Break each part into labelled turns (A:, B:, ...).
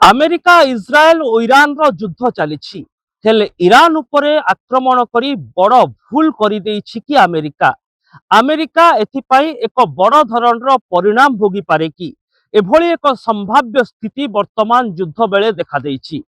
A: America Israel और Iran रो युद्ध चली हेले ईरान उपरे आक्रमण करी बड़ भूल कर कि अमेरिका अमेरिका एथिपाई एक बड़ धरणर परिणाम भोगी पारे कि एभली एक संभाव्य स्थिति वर्तमान युद्ध बेले देखा देइछि।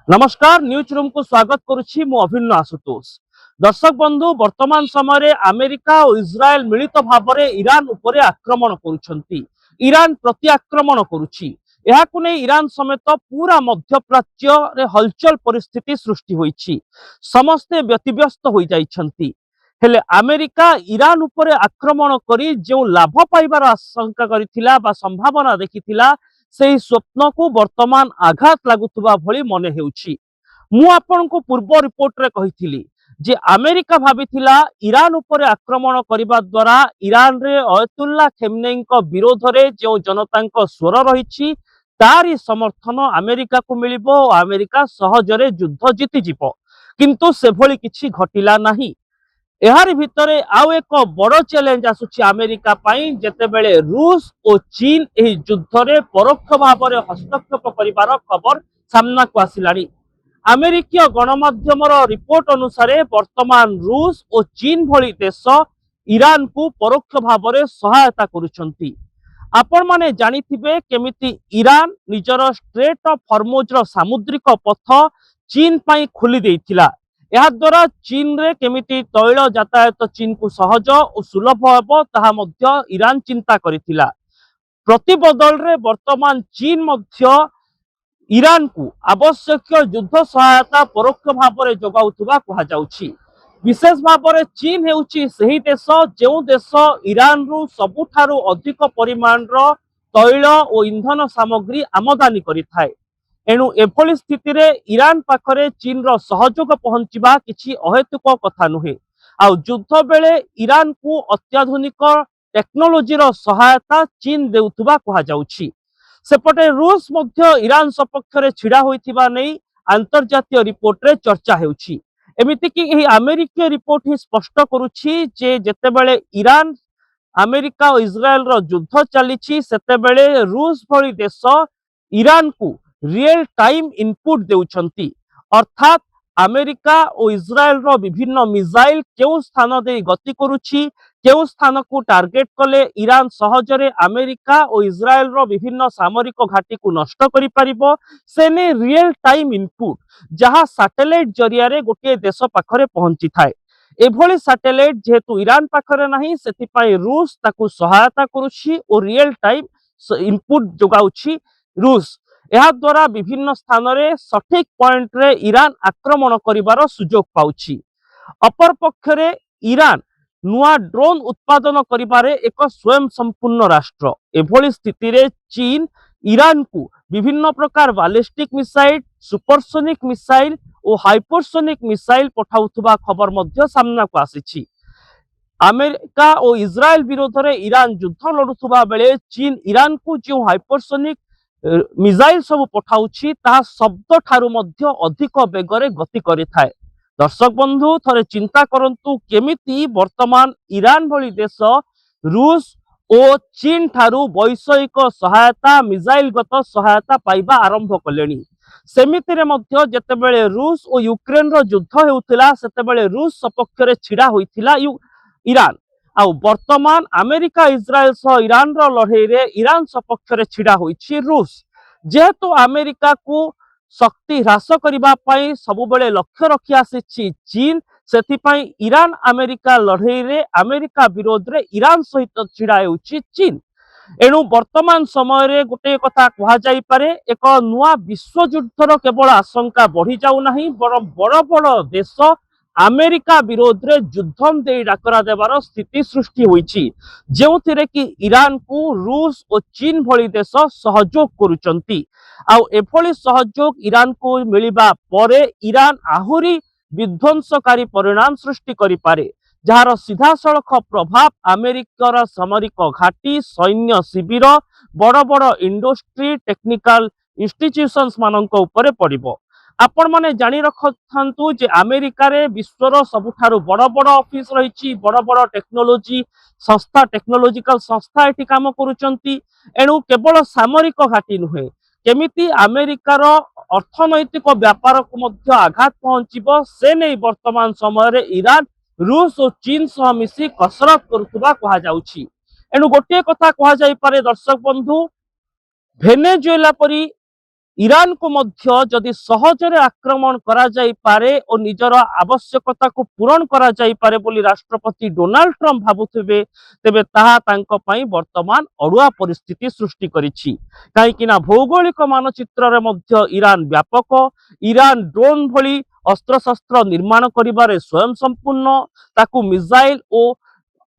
A: नमस्कार, न्यूज रूम को स्वागत करुछि मु अभिन्न आशुतोष। दर्शक बंधु, वर्तमान समय अमेरिका और इज्राएल मिलित भाव में ईरान उपरे आक्रमण करुछंती। ईरान प्रति आक्रमण करुछि। एहाकु नै ईरान समेत पूरा मध्यप्राच्य रे हलचल परिस्थिति सृष्टि होइछि। समस्ते व्यतिव्यस्त हो जाइछंती। हेले अमेरिका ईरान उपरे आक्रमण करी जो लाभ पाइबार आशंका करिथिला बा संभावना देखिथिला सेही स्वप्न को वर्तमान आघात लागुथुबा भली मने हेउछि। मु आपनको पूर्व रिपोर्ट रे कहिथिली जे अमेरिका भाबिथिला ईरान उपरे आक्रमण करिबा द्वारा ईरान रे अयतुल्ला खेमनेईଙ୍କ विरोध रे जो जनताଙ୍କ स्वर रहिछि तारी समर्थन अमेरिका को मिलिबो और अमेरिका सहजरे युद्ध जीति जिवो, किंतु सेभली किछि घटिला नाही। एहार भितरे आउ एक बड़ चैलेंज आसुछि अमेरिका पाई, जेतेबेले रूस और चीन एही युद्ध रे परोक्ष भाव रे हस्तक्षेप करिबार खबर सामना को आसिलानी। अमेरिकीय गणमाध्यमर रिपोर्ट अनुसार वर्तमान रूस और चीन भली देश ईरान को परोक्ष भाव रे सहायता करुछंती। आपण माने जानिथिबे केमिति ईरान निजर स्ट्रेट ऑफ हॉर्मुज रो सामुद्रिक पथ चीन पाई खोली देइथिला। एहा द्वारा चीन रे केमिति तैल यातायात चीन को सहज और सुलभ हेबो ताहा मध्य ईरान चिंता करिथिला। प्रतिबदल रे वर्तमान चीन मध्य ईरान को आवश्यक युद्ध सहायता परोक्ष भाव रे जोगाउथुबा कहा जाउछि। विशेष भाव में चीन हेउछि सही देश जो देश ईरान रु सबुठारु अधिक परिमाण रो तैल और इंधन सामग्री आमदानी करिथाय। एणु एभली स्थिति रे ईरान पाखरे चीन रो सहयोग पहुंचीबा किछि अहेतुक कथा नुहे। आ युद्ध बेले ईरान को अत्याधुनिक टेक्नोलोजी रो सहायता चीन देउथुबा कहा जाउछि। सेपटे रूस मध्य ईरान सपक्ष रे छिड़ा होइथिबा नै अंतर्जातीय रिपोर्ट रे चर्चा हेउछि। एमिति कि एही अमेरिकीय रिपोर्ट ही स्पष्ट करुछि जे जेतेबेले ईरान अमेरिका और इज्राएल रो युद्ध चलीछि सेतेबेले रूस भली देश ईरान को रियल टाइम इनपुट देउछंती। अर्थात अमेरिका और इज्राएल रो विभिन्न मिसाइल केउ स्थान दे गति करुछि, केउ स्थान को टार्गेट कले ईरान सहजरे अमेरिका और इज्राएल रो विभिन्न सामरिक घाटी को नष्ट करि परिबो सेने रियल टाइम इनपुट जहाँ सैटेलाइट जरिया रे गोटे देश पाखरे पहुंची थाए। एभली सैटेलाइट जेहेतु ईरान पाखरे नाही सेतिपाई रूस ताकू सहायता करुछि और रियल टाइम इनपुट जोगाउछि रूस। एहा द्वारा विभिन्न स्थान रे सठिक पॉइंट रे ईरान आक्रमण करिवार सुजोग पाउछि। अपर पक्षरे ईरान नुआ ड्रोन उत्पादन करिबारे एक स्वयं संपूर्ण राष्ट्र। एभली स्थिति रे चीन ईरान को विभिन्न प्रकार बैलिस्टिक मिसाइल, सुपरसोनिक मिसाइल और हाइपरसोनिक मिसाइल पठाउथुबा खबर मध्य सामना को आसीछि। अमेरिका और इज्राएल विरोध रे ईरान युद्ध लड़ुथुबा बेले चीन ईरान को जो हाइपरसोनिक मिसाइल सब पठाउछि ता शब्द ठारू मध्य अधिक बेगरे गति करिथाय। दर्शक बंधु, थरे चिंता करंतु केमिति वर्तमान ईरान भली देश रूस और चीन ठारू वैषयिक सहायता मिसाइलगत सहायता पाइबा आरंभ कलेनी। सेमितिरे मध्य जेतेबेले रूस और यूक्रेन रो युद्ध हेउथिला सेतेबेले रूस सपक्ष रे छिड़ा होइथिला ईरान। आ वर्तमान अमेरिका इज्राएल सह ईरान रो लड़ाई रे ईरान सपक्ष रे छिड़ा होइछि रूस। जेहेतु अमेरिका को शक्ति ह्रास करिबा पई सबुबेले लक्ष्य रखि आसिछि चीन, सेथिपाई ईरान अमेरिका लड़ाई रे अमेरिका विरोध रे ईरान सहित छिड़ा हेउछि चीन। एणु वर्तमान समय रे गोटे कथा कहा जाई पारे, एक नुआ विश्व युद्धर केवल आशंका बढ़ी जाऊ नाही बड़ बड़ देश अमेरिका विरोध रे युद्धम दे डाकरा देवार स्थिति सृष्टि होइछि, जेउथिरे कि ईरान को रूस और चीन भली देश सहयोग करुचंती। आउ एभली सहयोग ईरान को मिलिबा परे ईरान आहुरी विध्वंसकारी परिणाम सृष्टि करि पारे, जार सीधा सड़क प्रभाव अमेरिकार सामरिक घाटी, सैन्य शिविर, बड़ बड़ इंडस्ट्री, टेक्निकल इंस्टीट्यूशंस मानक उपरे पड़िबो। आपण माने जानी रखथांतु जे अमेरिका रे विश्वर सबुठारु बड़ बड़ ऑफिस रहिछि, बड़ बड़ टेक्नोलोजी संस्था, टेक्नोलॉजिकल संस्था एठी काम करूचंती। एणु केवल सामरिक घाटी नुहे, केमिति अमेरिकार अर्थनैतिक व्यापार को मध्य आघात पहुंचीबो से नहीं वर्तमान समय रे ईरान रूस और चीन सह मिसी कसरत करुवा कहा जाउछि। एणु गोटे कथा कहा जाई पारे दर्शक बंधु, भेनेजुएला परी ईरान को मध्य जदि सहजरे आक्रमण करा जाई पारे और निजर आवश्यकता को पूरण करा जाई पारे बोली राष्ट्रपति डोनाल्ड ट्रम्प भाबुथिबे, तेबे ताहा तांको पई वर्तमान अड़ुआ परिस्थिति सृष्टि करिछि। काहेकि ना भौगोलिक मानचित्र रे मध्य ईरान व्यापक, ईरान ड्रोन भली अस्त्रशस्त्र निर्माण करिबारे स्वयं संपूर्ण, ताकू मिसाइल और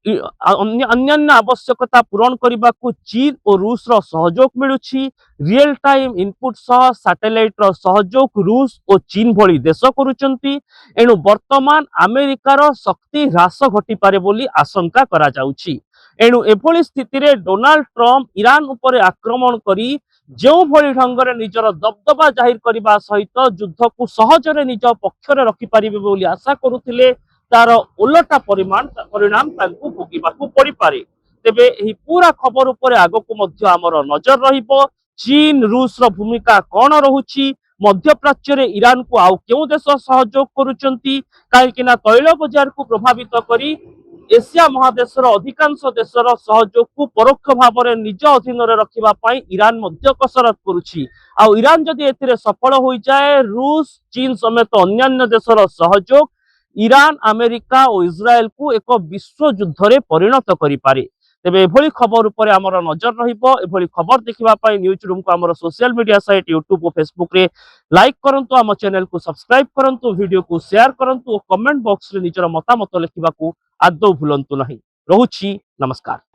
A: अन्य आवश्यकता पूरण करने को चीन और रूस रो सहयोग मिलुछि। रियल टाइम इनपुट सह सैटेलाइट रो सहयोग रूस और चीन भली देश करुचंती। एणु वर्तमान अमेरिकार शक्ति ह्रास घटी पारे बोली आशंका करा जाउछि। एणु एभली स्थिति रे डोनाल्ड ट्रम्प ईरान उपरे आक्रमण करी जो भली ढंगरे निजर दबदबा जाहिर करबा सहित युद्ध को सहजरे निज पक्षरे रखि पारिबे बोली आशा करुथिले, तार उलटा परिणाम तांकु भोगिबाकू पड़ी पारे। तेबे एही पूरा खबर उपरे आगकू मध्य आमर नजर रहिबो। चीन रूस रो भूमिका कौन रहुछि, मध्य प्राच्य रे ईरान को आउ केउ देश सहयोग करुचंती, काहेकि ना तैल बजार को प्रभावित करी एशिया महादेशर अधिकांश देशर सहयोग को परोक्ष भाव में निज अधीन रखिबा पई ईरान मध्य कसरत करुछि। आउ ईरान जदि एथिरे सफल होई जाए, रूस चीन समेत अन्य देशर सहयोग ईरान अमेरिका और इस्राएल को एक विश्व युद्ध रे परिणत करि पारे। तेबे एभली खबर उपरे आमर नजर रहिबो। एभली खबर देखिबा पई न्यूज रूम को आमर सोशल मीडिया साइट यूट्यूब और फेसबुक रे लाइक करंतु, आम चैनल को सब्सक्राइब करंतु, वीडियो को शेयर करंतु और कमेंट बॉक्स रे निजर मतामत लिखिबा को आदौ भूलंतु नहीं। रहुछि, नमस्कार।